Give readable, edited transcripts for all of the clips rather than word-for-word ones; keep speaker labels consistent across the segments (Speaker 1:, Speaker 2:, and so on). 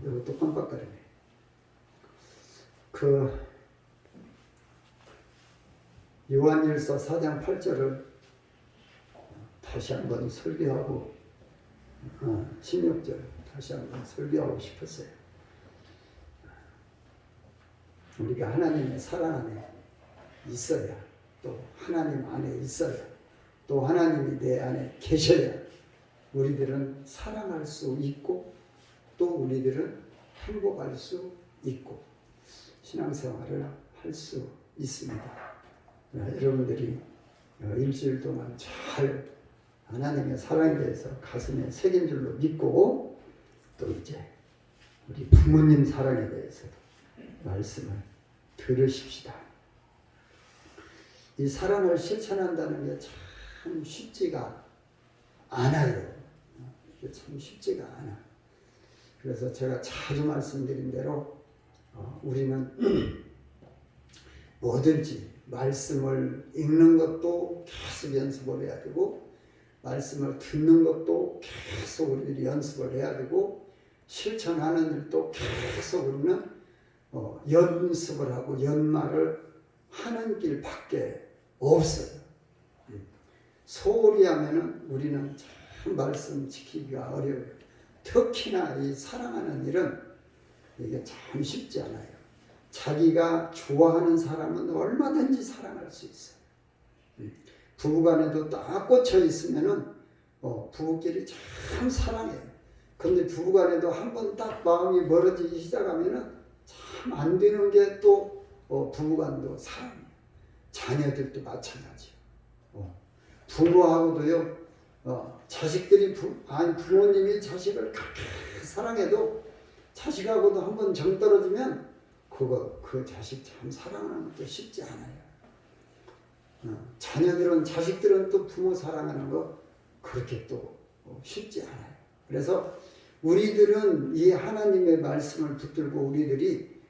Speaker 1: 이것도 깜빡거리네. 그 요한일서 4장 8절을 다시 한번 설교하고 16절 다시 한번 설교하고 싶었어요. 우리가 하나님의 사랑 안에 있어야, 또 하나님 안에 있어야, 또 하나님이 내 안에 계셔야 우리들은 사랑할 수 있고 또 우리들은 행복할 수 있고 신앙생활을 할 수 있습니다. 여러분들이 일주일 동안 잘 하나님의 사랑에 대해서 가슴에 새긴 줄로 믿고, 또 이제 우리 부모님 사랑에 대해서도 말씀을 들으십시다. 이 사랑을 실천한다는 게 참 쉽지가 않아요. 이게 참 쉽지가 않아. 그래서 제가 자주 말씀드린 대로 우리는 뭐든지 말씀을 읽는 것도 계속 연습을 해야 되고, 말씀을 듣는 것도 계속 우리들이 연습을 해야 되고, 실천하는 일도 계속 우리는 연습을 하고 연말을 하는 길밖에 없어요. 소홀히 하면은 우리는 참 말씀 지키기가 어려워요. 특히나 이 사랑하는 일은 이게 참 쉽지 않아요. 자기가 좋아하는 사람은 얼마든지 사랑할 수 있어요. 부부간에도 딱 꽂혀 있으면은 부부끼리 참 사랑해요. 근데 부부간에도 한번 딱 마음이 멀어지기 시작하면은 참 안 되는 게 또 부부간도 사랑해요. 자녀들도 마찬가지요. 부모하고도요. 자식들이 부모님이 자식을 그렇게 사랑해도 자식하고도 한번 정 떨어지면 그 자식 참 사랑하는 것도 쉽지 않아요. 자식들은 또 부모 사랑하는 거 그렇게 또 쉽지 않아요. 그래서 우리들은 이 하나님의 말씀을 붙들고 우리들이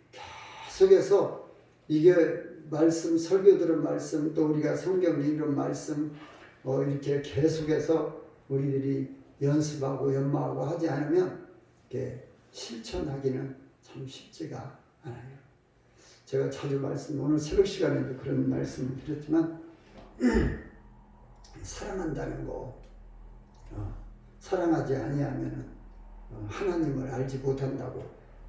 Speaker 1: 계속해서 이게 말씀, 설교 들은 말씀, 또 우리가 성경 읽은 말씀 이렇게 계속해서 우리들이 연습하고 연마하고 하지 않으면 이렇게 실천하기는 참 쉽지가 않아요. 제가 자주 오늘 새벽 시간에도 그런 말씀을 드렸지만 사랑한다는 거, 사랑하지 아니하면 하나님을 알지 못한다고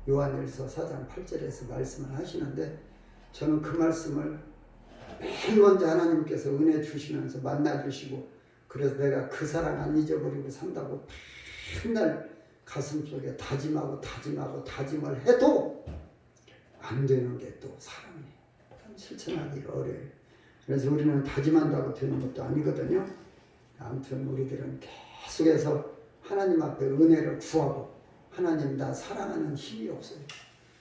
Speaker 1: 요한일서 4장 8절에서 말씀을 하시는데, 저는 그 말씀을 맨 먼저 하나님께서 은혜 주시면서 만나주시고, 그래서 내가 그 사랑 안 잊어버리고 산다고 맨날 가슴속에 다짐을 해도 안 되는 게 또 사랑이에요. 실천하기가 어려워요. 그래서 우리는 다짐한다고 되는 것도 아니거든요. 아무튼 우리들은 계속해서 하나님 앞에 은혜를 구하고, 하나님 나 사랑하는 힘이 없어요.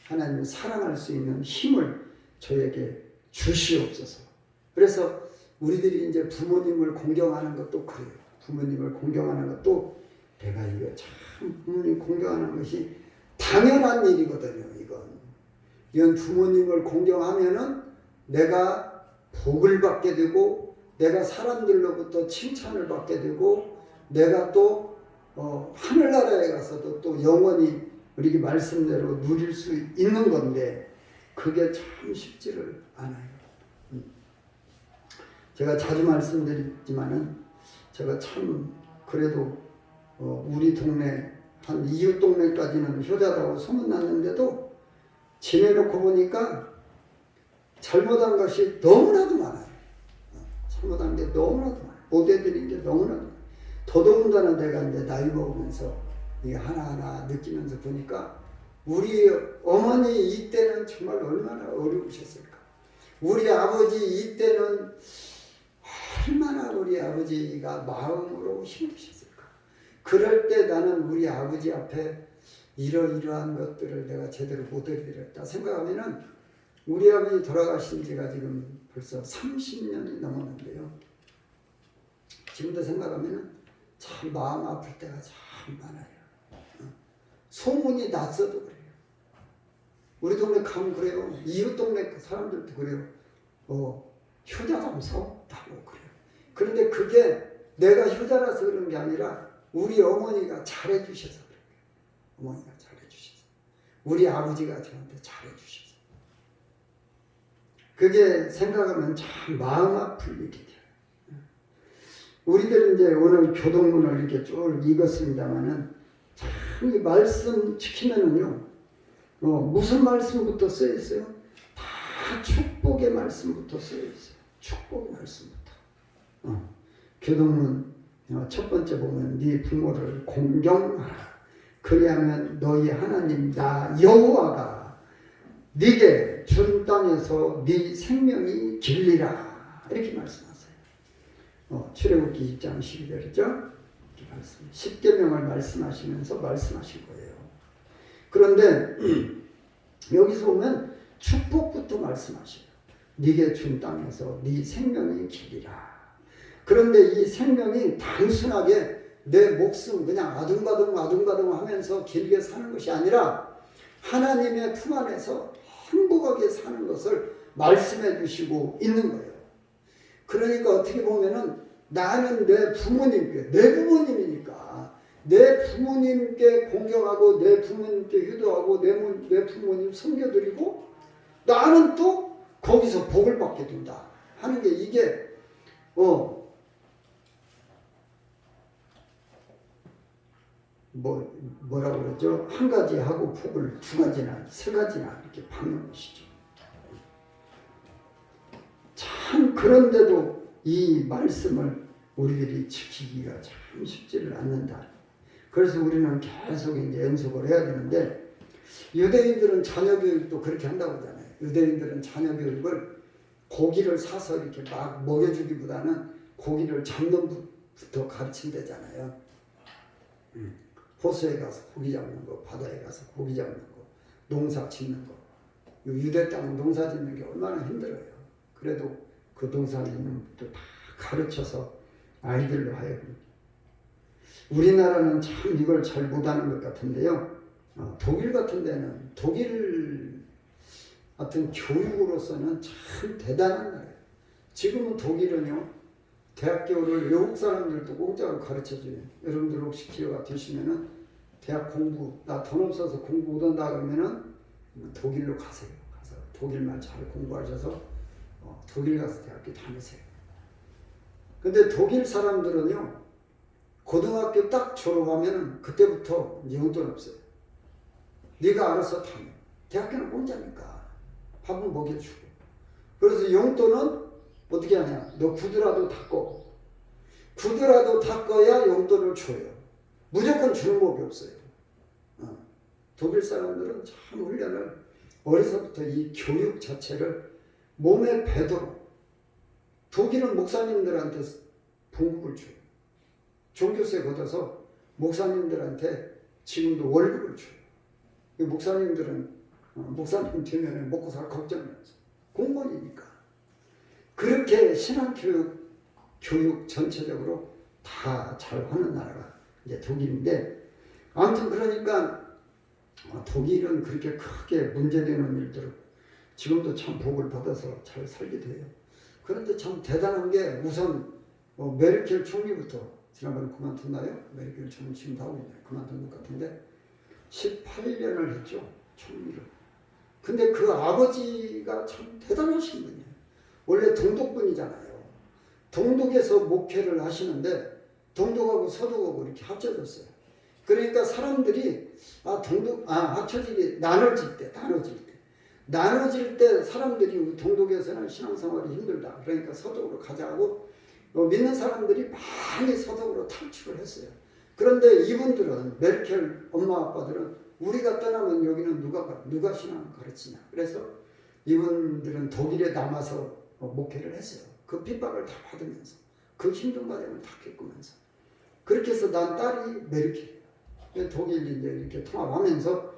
Speaker 1: 하나님 사랑할 수 있는 힘을 저에게 주시옵소서. 그래서 우리들이 이제 부모님을 공경하는 것도 그래요. 부모님을 공경하는 것도 내가 이거 참 부모님 공경하는 것이 당연한 일이거든요. 이건 부모님을 공경하면은 내가 복을 받게 되고, 내가 사람들로부터 칭찬을 받게 되고, 내가 또 하늘나라에 가서도 또 영원히 우리 말씀대로 누릴 수 있는 건데, 그게 참 쉽지를 않아요. 제가 자주 말씀드리지만은 제가 참 그래도 우리 동네 한 이웃 동네까지는 효자다고 소문났는데도 지내놓고 보니까 잘못한 것이 너무나도 많아요. 잘못한 게 너무나도 많아요. 못해드린 게 너무나도 많아요. 더더군다나 내가 이제 나이 먹으면서 이게 하나하나 느끼면서 보니까 우리 어머니 이때는 정말 얼마나 어려우셨을까. 우리 아버지 이때는 얼마나 우리 아버지가 마음으로 힘드셨을까. 그럴 때 나는 우리 아버지 앞에 이러이러한 것들을 내가 제대로 못 해드렸다 생각하면은, 우리 아버지 돌아가신 지가 지금 벌써 30년이 넘었는데요. 지금도 생각하면은 참 마음 아플 때가 참 많아요. 소문이 났어도 그래요. 우리 동네 가면 그래요. 이웃 동네 사람들도 그래요. 효자라면서 다고 그래요. 그런데 그게 내가 효자라서 그런 게 아니라 우리 어머니가 잘해주셔서 그래요. 어머니가 잘해주셔서. 우리 아버지가 저한테 잘해주셨어요. 그게 생각하면 참 마음 아플 일이죠. 우리들은 이제 오늘 교동문을 이렇게 쭉 읽었습니다만은 참 이 말씀 지키면은요, 무슨 말씀부터 쓰여 있어요? 다 축복의 말씀부터 쓰여 있어요. 축복의 말씀부터. 교동문 첫 번째 보면 네 부모를 공경하라. 그리하면 너희 하나님 나 여호와가 네게 준 땅에서 네 생명이 길리라. 이렇게 말씀하세요. 출애굽기 20장 12절이죠. 이렇게 말씀. 10계명을 말씀하시면서 말씀하신 거예요. 그런데 여기서 보면 축복부터 말씀하셔요. 네게 준 땅에서 네 생명이 길이라. 그런데 이 생명이 단순하게 내 목숨 그냥 아둥바둥 하면서 길게 사는 것이 아니라 하나님의 품 안에서 행복하게 사는 것을 말씀해 주시고 있는 거예요. 그러니까 어떻게 보면은 나는 내 부모님께, 내 부모님이니까 내 부모님께 공경하고 내 부모님께 효도하고 내 부모님 섬겨드리고 나는 또 거기서 복을 받게 된다 하는 게 이게 뭐라고 그러죠? 한 가지 하고 복을 두 가지나 세 가지나 이렇게 받는 것이죠. 참 그런데도 이 말씀을 우리들이 지키기가 참 쉽지를 않는다. 그래서 우리는 계속 이제 연습을 해야 되는데 유대인들은 자녀 교육도 그렇게 한다고 하잖아요. 유대인들은 자녀 교육을 고기를 사서 이렇게 막 먹여주기보다는 고기를 잡는 부터 가르친다잖아요. 호수에 가서 고기 잡는 거, 바다에 가서 고기 잡는 거, 농사 짓는 거. 유대 땅은 농사 짓는 게 얼마나 힘들어요. 그래도 그 농사 짓는 것도 다 가르쳐서 아이들로 하여금. 우리나라는 참 이걸 잘 못하는 것 같은데요. 독일 같은 데는 독일 같은 교육으로서는 참 대단한 나라예요. 지금은 독일은요, 대학교를 외국 사람들도 공짜로 가르쳐줘요. 여러분들 혹시 기회가 되시면은 대학 공부, 나 돈 없어서 공부 못한다 그러면은 독일로 가세요. 가서 독일말 잘 공부하셔서 독일 가서 대학교 다니세요. 근데 독일 사람들은요, 고등학교 딱 졸업하면은 그때부터 이제 용돈 없어요. 네가 알아서 다녀. 대학교는 공짜니까 밥은 먹여주고. 그래서 용돈은 어떻게 하냐? 너 구두라도 닦고. 구두라도 닦아야 용돈을 줘요. 무조건 주는 법이 없어요. 독일 사람들은 참 훈련을 어려서부터 이 교육 자체를 몸에 배도록. 독일은 목사님들한테 봉급을 줘요. 종교세 걷어서 목사님들한테 지금도 월급을 줘요. 목사님들은 목사님 되면 먹고 살 걱정이었어. 공무원이니까. 그렇게 신앙교육 전체적으로 다 잘하는 나라가 이제 독일인데, 아무튼 그러니까 독일은 그렇게 크게 문제되는 일들을 지금도 참 복을 받아서 잘 살기도 해요. 그런데 참 대단한 게 우선 메르켈 총리부터 지난번에 그만뒀나요? 메르켈 총리 지금 하고 있나요? 그만둔 것 같은데 18년을 했죠. 총리를. 근데 그 아버지가 참 대단하신 분이에요. 원래 동독분이잖아요. 동독에서 목회를 하시는데 동독하고 서독하고 이렇게 합쳐졌어요. 그러니까 사람들이 합쳐지기 나눠질 때 사람들이 동독에서는 신앙생활이 힘들다. 그러니까 서독으로 가자고 믿는 사람들이 많이 서독으로 탈출을 했어요. 그런데 이분들은 메르켈 엄마 아빠들은 우리가 떠나면 여기는 누가 신앙을 가르치냐. 그래서 이분들은 독일에 남아서 목회를 했어요. 그 핍박을 다 받으면서 그 힘든 과정을 다 겪으면서 그렇게 해서 난 딸이 메르켈이에요. 독일이 이제 이렇게 통합하면서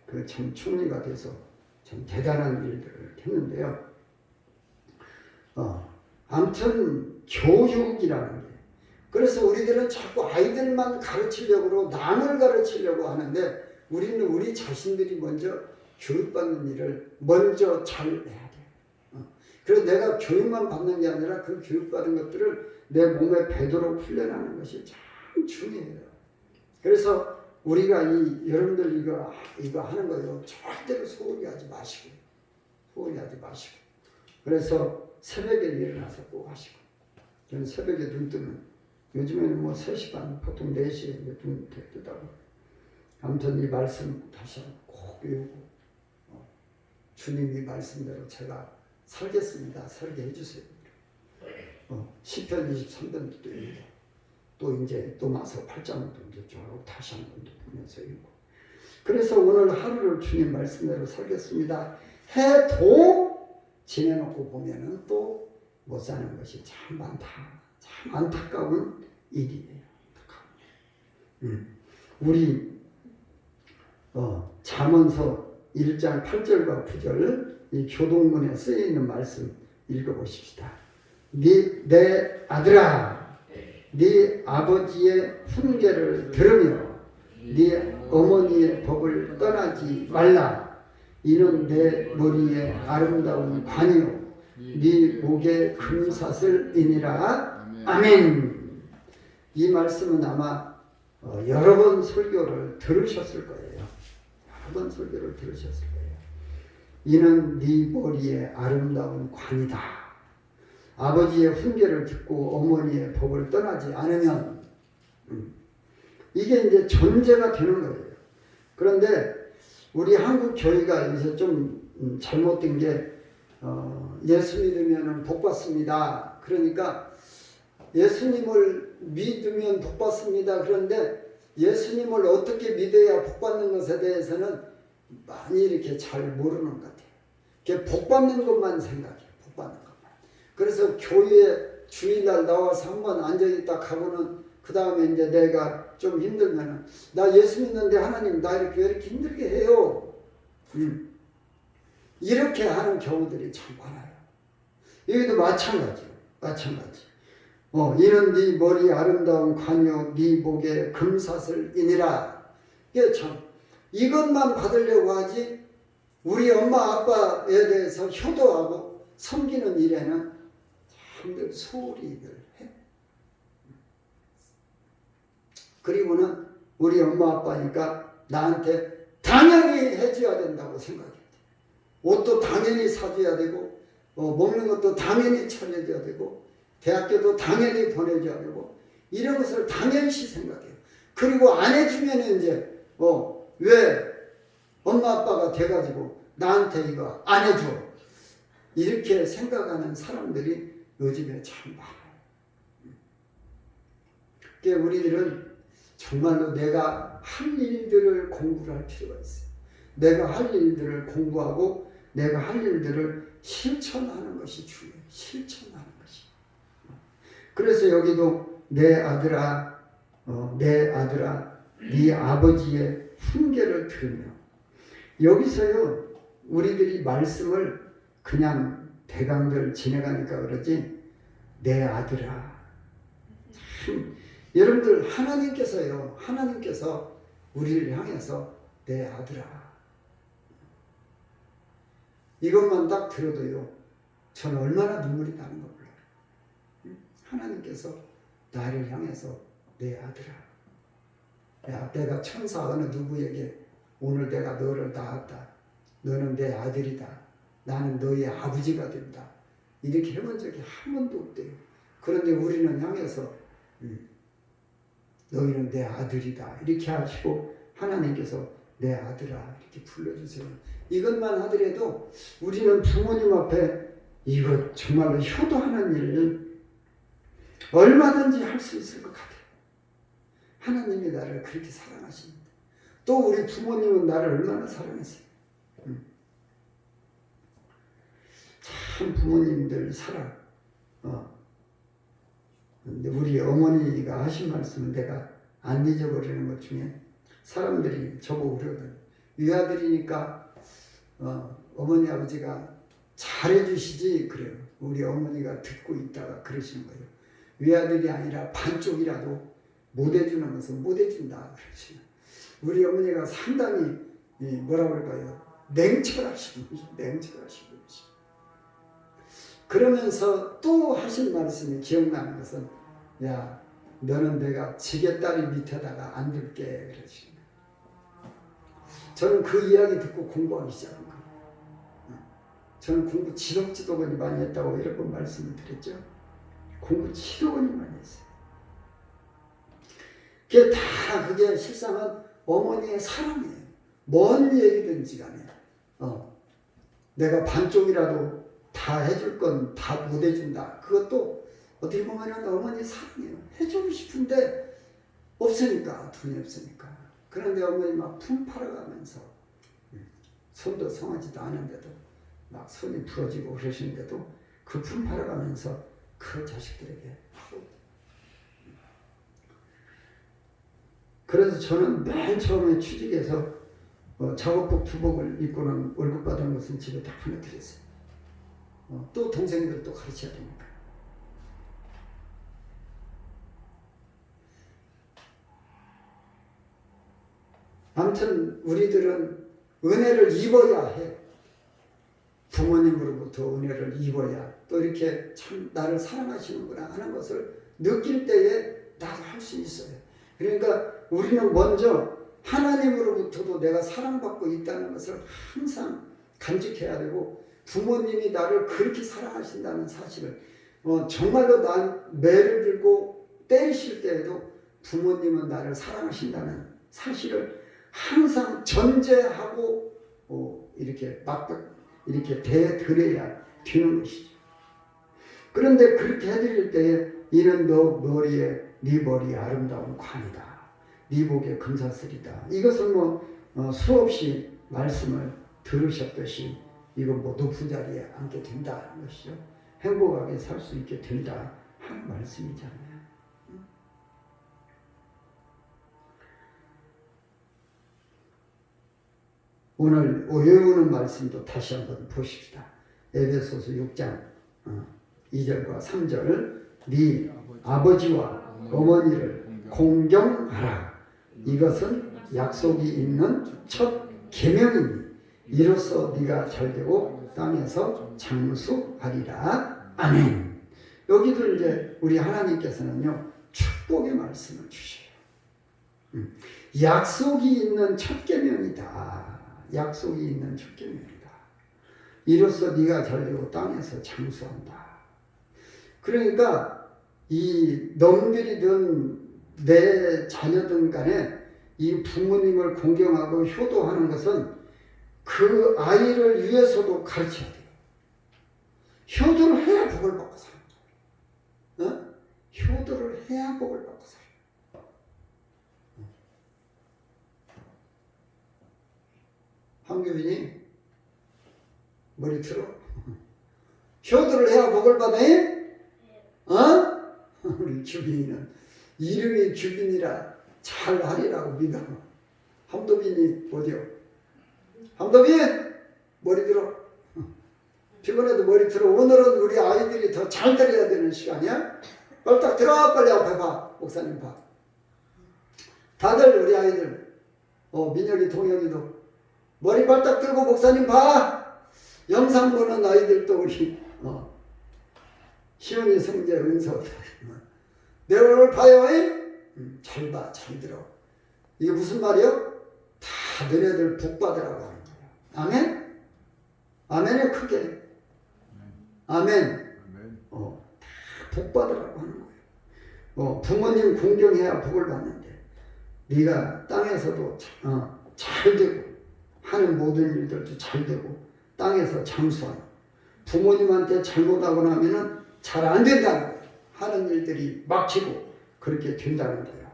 Speaker 1: 그 참 총리가 돼서 참 대단한 일들을 했는데요. 아무튼 교육이라는 게, 그래서 우리들은 자꾸 아이들만 가르치려고 남을 가르치려고 하는데 우리는 우리 자신들이 먼저 교육받는 일을 먼저 잘 해야 돼요. 그래서 내가 교육만 받는 게 아니라 그 교육받은 것들을 내 몸에 배도록 훈련하는 것이 참 중요해요. 그래서 우리가 여러분들 이거 하는 거요. 절대로 소홀히 하지 마시고. 소홀히 하지 마시고. 그래서 새벽에 일어나서 꼭 하시고. 저는 새벽에 눈 뜨면, 요즘에는 뭐 3시 반, 보통 4시에 눈 뜨다고. 아무튼 이 말씀 다시 꼭 외우고, 주님이 말씀대로 제가 살겠습니다. 살게 해주세요. 시편 23편도 있는데, 또 이제 또 마서 8장도 이제 쭉 다시 한 번 또 보면서 읽고. 그래서 오늘 하루를 주님 말씀대로 살겠습니다. 해도 지내놓고 보면은 또 못 사는 것이 참 많다. 참 안타까운 일이에요. 우리 잠언서 1장 8절과 9절 이 교동문에 쓰여 있는 말씀 읽어보십시다. 내 아들아, 네 아버지의 훈계를 들으며 네 어머니의 법을 떠나지 말라. 이는 내 머리에 아름다운 관이요 네 목에 금사슬이니라. 아멘. 이 말씀은 아마 여러 번 설교를 들으셨을 거예요. 여러 번 설교를 들으셨을 거예요. 이는 네 머리에 아름다운 관이다. 아버지의 훈계를 듣고 어머니의 법을 떠나지 않으면 이게 이제 전제가 되는 거예요. 그런데 우리 한국 교회가 이제 좀 잘못된 게 예수 믿으면 복 받습니다. 그러니까 예수님을 믿으면 복 받습니다. 그런데 예수님을 어떻게 믿어야 복 받는 것에 대해서는 많이 이렇게 잘 모르는 것 같아요. 복 받는 것만 생각해요. 복 받는 것만. 그래서 교회에 주일날 나와서 한번 앉아있다 가고는 그 다음에 이제 내가 좀 힘들면은 나 예수 믿는데 하나님 나 왜 이렇게 힘들게 해요? 이렇게 하는 경우들이 참 많아요. 여기도 마찬가지예요. 마찬가지. 이는 네 머리 아름다운 관요 네 목에 금사슬이니라. 이게 참 이것만 받으려고 하지 우리 엄마 아빠에 대해서 효도하고 섬기는 일에는 참들 소홀히들 해. 그리고는 우리 엄마 아빠니까 나한테 당연히 해줘야 된다고 생각해요. 옷도 당연히 사줘야 되고 먹는 것도 당연히 차려줘야 되고 대학교도 당연히 보내줘야 되고 이런 것을 당연시 생각해요. 그리고 안 해주면 이제 왜 엄마 아빠가 돼가지고 나한테 이거 안 해줘 이렇게 생각하는 사람들이 요즘에 참 많아요. 그러니까 우리들은 정말로 내가 할 일들을 공부를 할 필요가 있어요. 내가 할 일들을 공부하고 내가 할 일들을 실천하는 것이 중요해요. 실천하는 것이. 그래서 여기도 내 아들아, 네 아버지의 훈계를 들으며 여기서요 우리들이 말씀을 그냥 대강들 지내가니까 그러지 내 아들아. 여러분들 하나님께서 우리를 향해서 내 아들아. 이것만 딱 들어도요 저는 얼마나 눈물이 나는 거 몰라요. 하나님께서 나를 향해서 내 아들아. 야, 내가 천사 어느 누구에게 오늘 내가 너를 낳았다. 너는 내 아들이다. 나는 너의 아버지가 된다. 이렇게 해본 적이 한 번도 없대요. 그런데 우리는 향해서 너희는 내 아들이다. 이렇게 하시고 하나님께서 내 아들아 이렇게 불러주세요. 이것만 하더라도 우리는 부모님 앞에 이거 정말로 효도하는 일을 얼마든지 할 수 있을 것 같아요. 하나님이 나를 그렇게 사랑하십니다. 또 우리 부모님은 나를 얼마나 사랑했어요. 참 부모님들 사랑. 근데 우리 어머니가 하신 말씀은 내가 안 잊어버리는 것 중에 사람들이 저보고 그러거든요. 위아들이니까 어머니 아버지가 잘해주시지 그래요. 우리 어머니가 듣고 있다가 그러시는 거예요. 위아들이 아니라 반쪽이라도 못해주는 것은 못해준다 그러시는. 우리 어머니가 상당히 뭐라 그럴까요? 냉철하신 분이죠. 냉철하신 분이죠. 그러면서 또 하신 말씀이 기억나는 것은 야 너는 내가 지게다리 밑에다가 앉을게 그러시는 거예요. 저는 그 이야기 듣고 공부하기 시작한 거예요. 저는 공부 지독지독하니 많이 했다고 여러 번 말씀을 드렸죠. 공부 지독하니 많이 했어요. 그게 실상은 어머니의 사랑이에요. 뭔 얘기든지 간에 내가 반쪽이라도 다 해줄 건 다 못 해준다. 그것도 어떻게 보면 어머니의 사랑이에요. 해주고 싶은데 없으니까, 돈이 없으니까. 그런데 어머니 막 품 팔아가면서 손도 성하지도 않은데도 막 손이 부러지고 그러시는데도 그 품 팔아가면서 그 자식들에게 하고. 그래서 저는 맨 처음에 취직해서 작업복 2복을 입고는 월급 받은 것은 집에 다 보내드렸어요. 또 동생들 또 가르쳐야 되니까. 아무튼 우리들은 은혜를 입어야 해. 부모님으로부터 은혜를 입어야 또 이렇게 참 나를 사랑하시는구나 하는 것을 느낄 때에 나도 할 수 있어요. 그러니까 우리는 먼저 하나님으로부터도 내가 사랑받고 있다는 것을 항상 간직해야 되고, 부모님이 나를 그렇게 사랑하신다는 사실을 정말로 난 매를 들고 때리실 때에도 부모님은 나를 사랑하신다는 사실을 항상 전제하고 이렇게 이렇게 대드려야 되는 것이죠. 그런데 그렇게 해드릴 때에 이는 너 머리에 네 머리에 아름다운 관이다. 네 복에 금사슬이다. 이것은 수없이 말씀을 들으셨듯이 이건 높은 자리에 앉게 된다는 것이죠. 행복하게 살 수 있게 된다 하는 말씀이잖아요. 오늘 외우는 말씀도 다시 한번 보십시다. 에베소서 6장 2절과 3절. 네 아버지와 어머니를 공경하라. 이것은 약속이 있는 첫 계명이니 이로써 네가 잘되고 땅에서 장수하리라. 아멘. 여기도 이제 우리 하나님께서는요 축복의 말씀을 주셔요. 약속이 있는 첫 계명이다. 약속이 있는 첫 계명이다. 이로써 네가 잘되고 땅에서 장수한다. 그러니까 이 넘들이든 내 자녀든 간에 이 부모님을 공경하고 효도하는 것은 그 아이를 위해서도 가르쳐야 돼요. 효도를 해야 복을 받고 살아요. 효도를 해야 복을 받고 살아요. 황교빈이 머리 틀어. 효도를 해야 복을 받아? 우리 규빈이는 이름이 규빈이라 잘 하리라고 믿어. 함도빈이 어디요? 함도빈 머리 들어. 피곤해도 머리 들어. 오늘은 우리 아이들이 더 잘 들어야 되는 시간이야. 빨리 딱 들어. 빨리 앞에 봐. 목사님 봐. 다들 우리 아이들 민혁이 동혁이도 머리 발딱 들고 목사님 봐. 영상 보는 아이들도 우리 시온이 성재 은서 내 얼굴 봐요. 잘 봐. 잘 들어. 이게 무슨 말이요? 다 너네들 복 받으라고 하는 거예요. 아멘? 아멘에 크게. 아멘. 다 복 받으라고 하는 거예요. 부모님 공경해야 복을 받는데 네가 땅에서도 잘 되고 하는 모든 일들도 잘 되고 땅에서 장수하는, 부모님한테 잘못하고 나면은 잘 안 된다는 거예요. 하는 일들이 막히고 그렇게 된다는 거예요.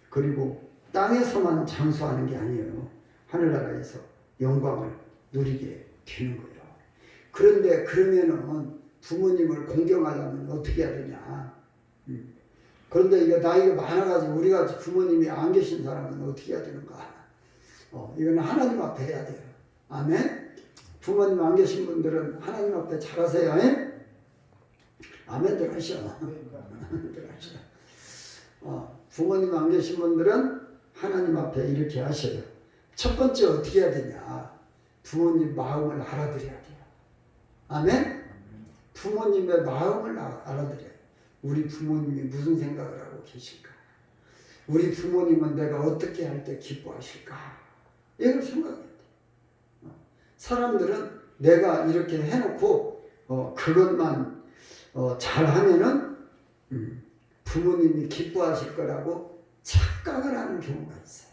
Speaker 1: 그리고 땅에서만 장수하는 게 아니에요. 하늘나라에서 영광을 누리게 되는 거예요. 그런데 그러면은 부모님을 공경하려면 어떻게 해야 되냐. 그런데 이거 나이가 많아가지고 우리가 부모님이 안 계신 사람은 어떻게 해야 되는가. 이거는 하나님 앞에 해야 돼요. 아멘. 부모님 안 계신 분들은 하나님 앞에 잘하세요. 아멘들 하셔. 아멘들 하셔. 부모님 안 계신 분들은 하나님 앞에 이렇게 하셔요. 첫 번째 어떻게 해야 되냐. 부모님 마음을 알아들여야 돼요. 아멘. 부모님의 마음을 알아들여요. 우리 부모님이 무슨 생각을 하고 계실까. 우리 부모님은 내가 어떻게 할 때 기뻐하실까. 이걸 생각해야 돼. 사람들은 내가 이렇게 해놓고 그것만 잘하면은 부모님이 기뻐하실 거라고 착각을 하는 경우가 있어요.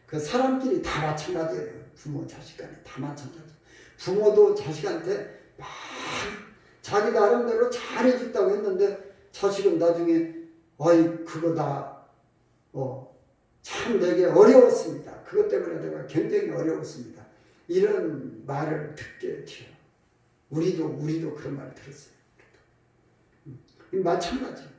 Speaker 1: 그 사람끼리 다 마찬가지예요. 부모 자식 간에 다 마찬가지. 부모도 자식한테 막 자기 나름대로 잘해줬다고 했는데 자식은 나중에 아이 그거 참 내게 어려웠습니다. 그것 때문에 내가 굉장히 어려웠습니다. 이런 말을 듣게 돼요. 우리도 그런 말 들었어요. 마찬가지예요.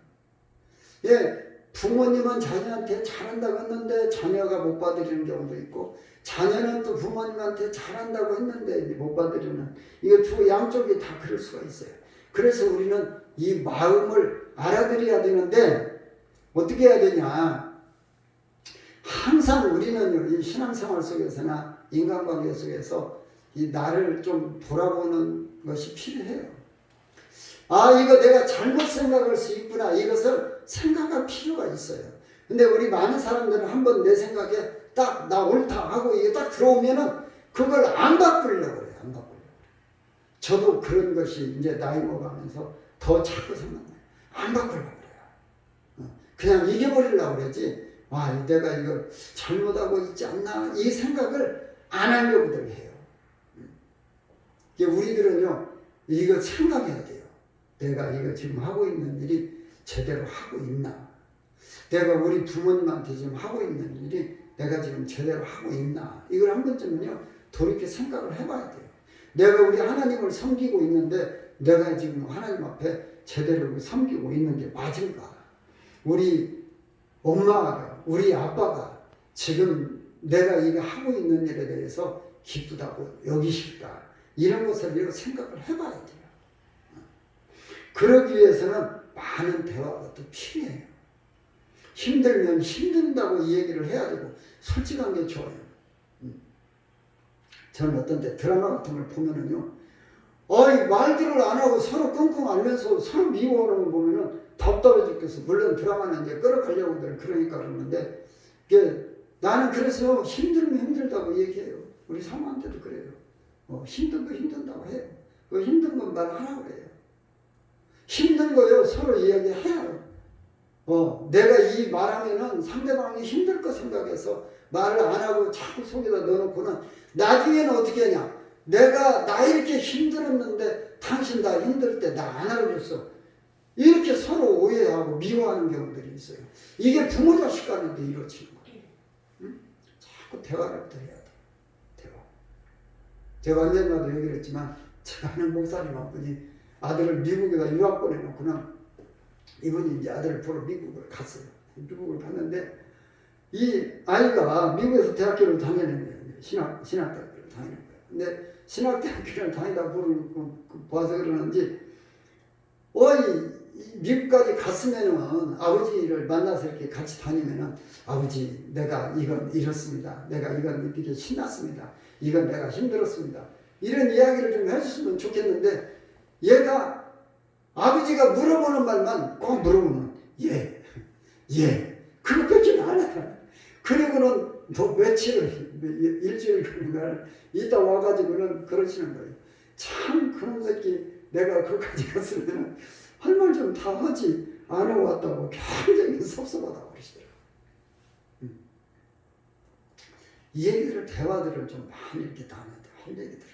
Speaker 1: 예, 부모님은 자녀한테 잘한다고 했는데 자녀가 못 받아들이는 경우도 있고, 자녀는 또 부모님한테 잘한다고 했는데 못 받아들이는, 이거 두 양쪽이 다 그럴 수가 있어요. 그래서 우리는 이 마음을 알아들여야 되는데 어떻게 해야 되냐. 항상 우리는 이 신앙생활 속에서나 인간관계 속에서 이 나를 좀 돌아보는 것이 필요해요. 이거 내가 잘못 생각할 수 있구나. 이것을 생각할 필요가 있어요. 근데 우리 많은 사람들은 한번 내 생각에 딱 나 옳다 하고 이게 딱 들어오면은 그걸 안 바꾸려고 그래요. 안 바꾸려고. 저도 그런 것이 이제 나이 먹으면서 더 자꾸 생각나요. 안 바꾸려고 그래요. 그냥 이겨버리려고 그러지. 내가 이거 잘못하고 있지 않나? 이 생각을 안 하려고들 해요. 우리들은요, 이거 생각해야 돼요. 내가 이거 지금 하고 있는 일이 제대로 하고 있나? 내가 우리 부모님한테 지금 하고 있는 일이 내가 지금 제대로 하고 있나? 이걸 한 번쯤은요, 돌이켜 생각을 해봐야 돼요. 내가 우리 하나님을 섬기고 있는데 내가 지금 하나님 앞에 제대로 섬기고 있는 게 맞은가? 우리 엄마가, 우리 아빠가 지금 내가 이거 하고 있는 일에 대해서 기쁘다고 여기실까? 이런 것을 생각을 해봐야 돼요. 그러기 위해서는 많은 대화가 또 필요해요. 힘들면 힘든다고 이 얘기를 해야 되고 솔직한 게 좋아요. 저는 어떤 때 드라마 같은 걸 보면은요, 말들을 안 하고 서로 끙끙 앓면서 서로 미워하는 거 보면은 답답해 죽겠어. 물론 드라마는 이제 끌어가려고들 그러니까 그러는데, 나는 그래서 힘들면 힘들다고 얘기해요. 우리 사모한테도 그래요. 힘든 거 힘든다고 해요. 그 힘든 건 말하라고 해요. 힘든 거요, 서로 이야기해요. 내가 이 말하면은 상대방이 힘들 거 생각해서 말을 안 하고 자꾸 속에다 넣어놓고는 나중에는 어떻게 하냐. 나 이렇게 힘들었는데 당신 나 힘들 때 나 안 알아줬어. 이렇게 서로 오해하고 미워하는 경우들이 있어요. 이게 부모 자식 간에도 이루어지는 거예요. 응? 자꾸 대화를 또 해야 돼. 대화. 제가 언젠가도 얘기를 했지만 제가 아는 목사님 한 분이 아들을 미국에다 유학 보내놓고는 이분이 이제 아들을 보러 미국을 갔어요. 미국을 갔는데 이 아이가 미국에서 대학교를 다니는 거예요. 신학대학교를 다니는 거예요. 근데 신학대학교를 다니다 봐서 그러는지 미국까지 갔으면은 아버지를 만나서 이렇게 같이 다니면은 아버지 내가 이건 이렇습니다. 내가 이건 이렇게 신났습니다. 이건 내가 힘들었습니다. 이런 이야기를 좀 해줬으면 좋겠는데 얘가 아버지가 물어보는 말만 꼭 물어보면 예 그것밖에 안 해. 그리고는 며칠을 일주일 그런 걸 이따 와가지고는 그러시는 거예요. 참 그런 새끼 내가 거기까지 갔으면 할 말 좀 다 하지 안 하고 왔다고 굉장히 섭섭하다고 그러시더라고요. 이 얘기들을 대화들을 좀 많이 이렇게 나눠야 돼. 할 얘기들을.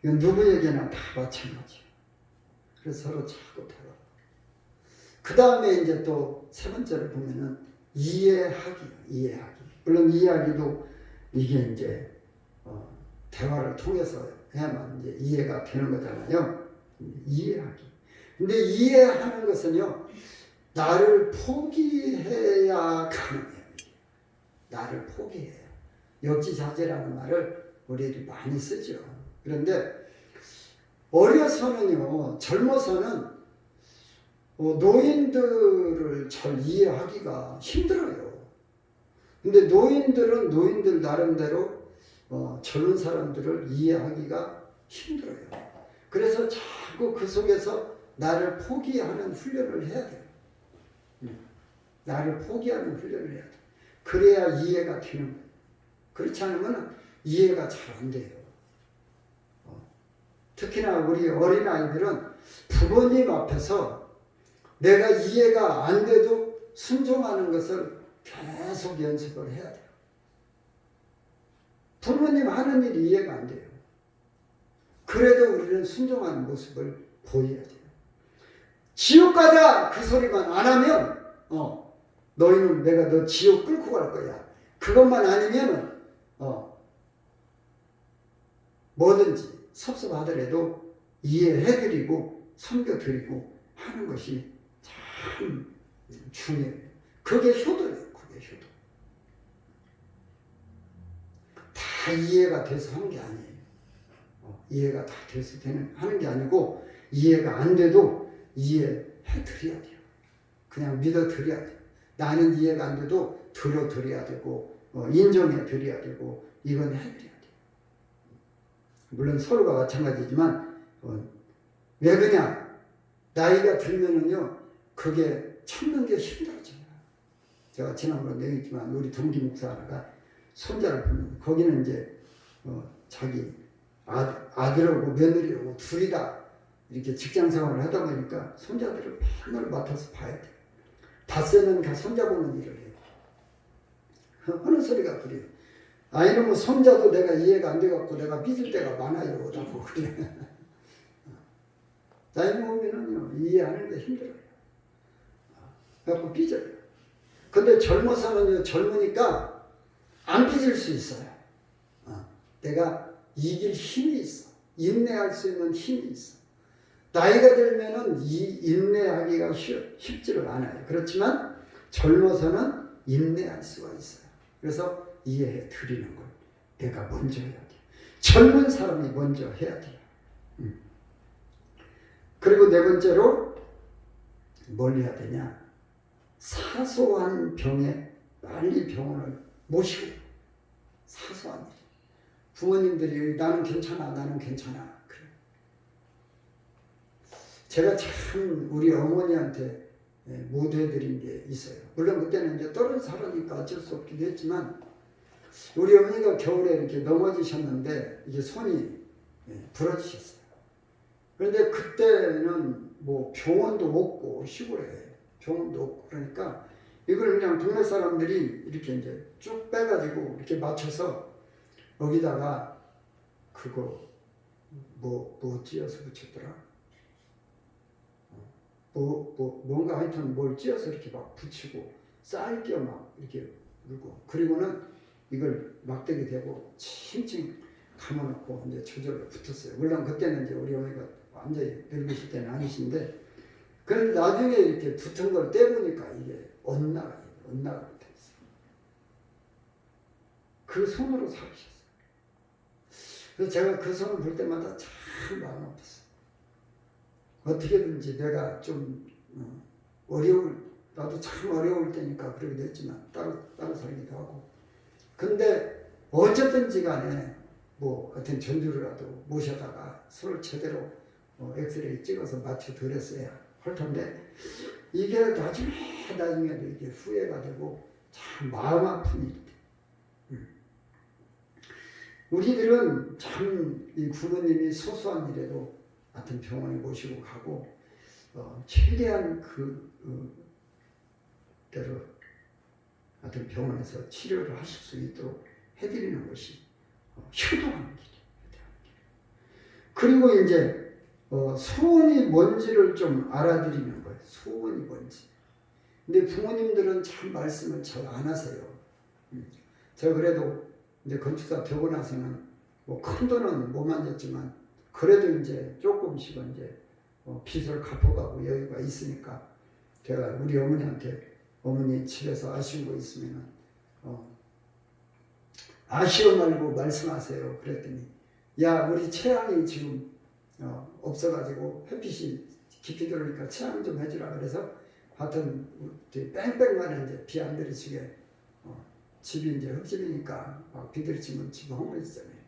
Speaker 1: 이건 누구에게나 다 마찬가지예요. 그래서 서로 자꾸 대화. 그 다음에 이제 또 세 번째로 보면은 이해하기. 물론 이해하기도 이게 이제 대화를 통해서 해야만 이제 이해가 되는 거잖아요. 이해하기. 근데 이해하는 것은요, 나를 포기해야 가능해요. 나를 포기해요. 역지사지라는 말을 우리들이 많이 쓰죠. 그런데 어려서는요, 젊어서는 노인들을 잘 이해하기가 힘들어요. 근데 노인들은 노인들 나름대로 젊은 사람들을 이해하기가 힘들어요. 그래서 자꾸 그 속에서 나를 포기하는 훈련을 해야 돼요. 나를 포기하는 훈련을 해야 돼요. 그래야 이해가 되는 거예요. 그렇지 않으면 이해가 잘 안 돼요. 특히나 우리 어린아이들은 부모님 앞에서 내가 이해가 안 돼도 순종하는 것을 계속 연습을 해야 돼요. 부모님 하는 일이 이해가 안 돼요. 그래도 우리는 순종하는 모습을 보여야 돼요. 지옥 가자! 그 소리만 안 하면 너희는 내가 너 지옥 끌고 갈 거야. 그것만 아니면 뭐든지 섭섭하더라도 이해해드리고 섬겨드리고 하는 것이 참 중요해요. 그게 효도예요. 그게 효도. 다 이해가 돼서 하는 게 아니에요. 이해가 다 돼서 하는 게 아니고 이해가 안 돼도 이해해드려야 돼요. 그냥 믿어드려야 돼요. 나는 이해가 안 돼도 들어드려야 되고 인정해드려야 되고 이건 해드려야 돼요. 물론 서로가 마찬가지지만 왜 그냥 나이가 들면은요 그게 참는 게 힘들어져요. 제가 지난번에 얘기했지만 우리 동기 목사 하나가 손자를 보면 거기는 이제 자기 아들하고 며느리하고 둘이 다 이렇게 직장 생활을 하다 보니까 손자들을 맨날 맡아서 봐야 돼요. 닷새는 다 손자 보는 일을 해요. 하는 소리가 그래요. 이놈의 손자도 내가 이해가 안 돼갖고 내가 삐질 때가 많아요. 라고 그래. 나이 먹으면은요, 이해하는 게 힘들어요. 그래갖고 삐져요. 근데 젊어서는요, 젊으니까 안 삐질 수 있어요. 내가 이길 힘이 있어. 인내할 수 있는 힘이 있어. 나이가 들면은 인내하기가 쉽지를 않아요. 그렇지만 젊어서는 인내할 수가 있어요. 그래서 이해해 드리는 걸 내가 먼저 해야 돼요. 젊은 사람이 먼저 해야 돼요. 그리고 네 번째로 뭘 해야 되냐? 사소한 병에 빨리 병원을 모시고 사소한 일. 부모님들이 나는 괜찮아, 나는 괜찮아. 그래. 제가 참 우리 어머니한테 모두해드린 게 있어요. 물론 그때는 이제 떨어져 살으니까 어쩔 수 없기도 했지만 우리 어머니가 겨울에 이렇게 넘어지셨는데 이게 손이 부러지셨어요. 그런데 그때는 뭐 병원도 없고 시골에 병원도 없고 그러니까 이걸 그냥 동네 사람들이 이렇게 이제 쭉 빼가지고 이렇게 맞춰서 여기다가 그거 뭐 찧어서 붙였더라. 뭔가 하여튼 뭘 찧어서 이렇게 막 붙이고 쌀겨 막 이렇게 물고 그리고는 이걸 막대기 대고 칭칭 감아놓고 이제 저절로 붙었어요. 물론 그때는 이제 우리 어머니가 완전히 늙으실 때는 아니신데 그런데 나중에 이렇게 붙은 걸 떼보니까 이게 엇나가 붙어있어요. 그 손으로 살으셨어요. 그래서 제가 그 손을 볼 때마다 참 마음 아팠어요. 어떻게든지 내가 좀 나도 참 어려울 때니까 그러기도 했지만 따로 살기도 하고 근데 어쨌든지 간에 뭐 하여튼 전주라도 모셔다가 손을 제대로 엑스레이 찍어서 맞춰 드렸어야 할 텐데 이게 나중에도 이게 후회가 되고 참 마음 아픈 일이다. 우리들은 참 이 부모님이 소소한 일에도 하여튼 병원에 모시고 가고 최대한 대로 하여튼 병원에서 치료를 하실 수 있도록 해드리는 것이 효도하는 길이에요. 그리고 이제 소원이 뭔지를 좀 알아드리는 거예요. 소원이 뭔지. 근데 부모님들은 참 말씀을 잘 안 하세요. 제가 그래도 이제 건축사 되고 나서는 뭐 큰 돈은 못 만졌지만 그래도 이제 조금씩은 이제 빚을 갚아가고 여유가 있으니까 제가 우리 어머니한테 어머니 집에서 아쉬운 거 있으면 아쉬워 말고 말씀하세요. 그랬더니 야 우리 채양이 지금 없어가지고 햇빛이 깊이 들어오니까 채양 좀 해주라 그래서 하여튼 뺑뺑만 이제 비 안 들이치게 집이 이제 흙집이니까 막 비 들이치면 집이 헝클어지잖아요.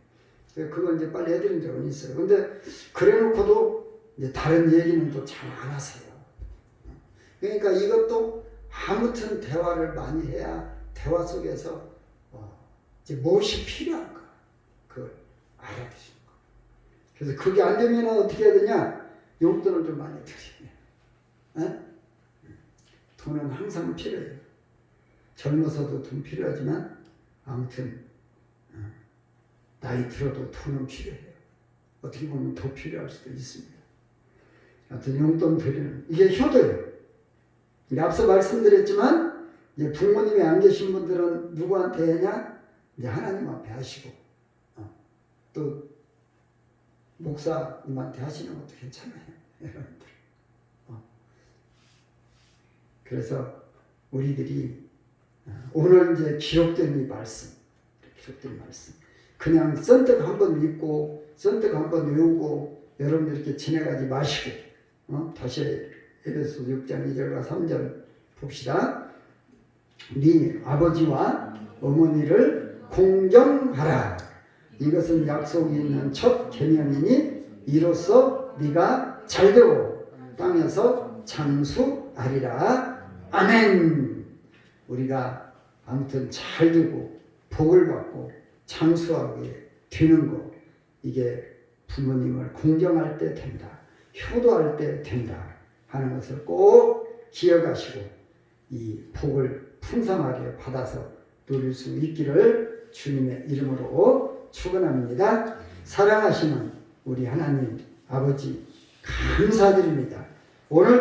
Speaker 1: 그거 이제 빨리 해드린 적은 있어요. 근데 그래놓고도 이제 다른 얘기는 또 잘 안 하세요. 그러니까 이것도 아무튼 대화를 많이 해야 대화 속에서 이제 무엇이 필요한가 그걸 알아두시는 거. 그래서 그게 안 되면 어떻게 해야 되냐? 용돈을 좀 많이 드리면. 돈은 항상 필요해요. 젊어서도 돈 필요하지만 아무튼 나이 들어도 돈은 필요해요. 어떻게 보면 더 필요할 수도 있습니다. 하여튼 용돈 드리는 이게 효도예요. 앞서 말씀드렸지만 이제 부모님이 안 계신 분들은 누구한테 하냐? 이제 하나님 앞에 하시고 또 목사님한테 하시는 것도 괜찮아요. 여러분들. 그래서 우리들이 오늘 이제 기록된 이 말씀, 기록된 말씀, 그냥 선뜻 한번 읽고 선뜻 한번 외우고 여러분들 이렇게 지내가지 마시고 다시 에베소 6장 2절과 3절 봅시다. 네 아버지와 어머니를 공경하라. 이것은 약속이 있는 첫 계명이니 이로써 네가 잘되고 땅에서 장수하리라. 아멘. 우리가 아무튼 잘되고 복을 받고 장수하게 되는 거, 이게 부모님을 공경할 때 된다, 효도할 때 된다 하는 것을 꼭 기억하시고 이 복을 풍성하게 받아서 누릴 수 있기를 주님의 이름으로 축원합니다. 사랑하시는 우리 하나님 아버지 감사드립니다. 오늘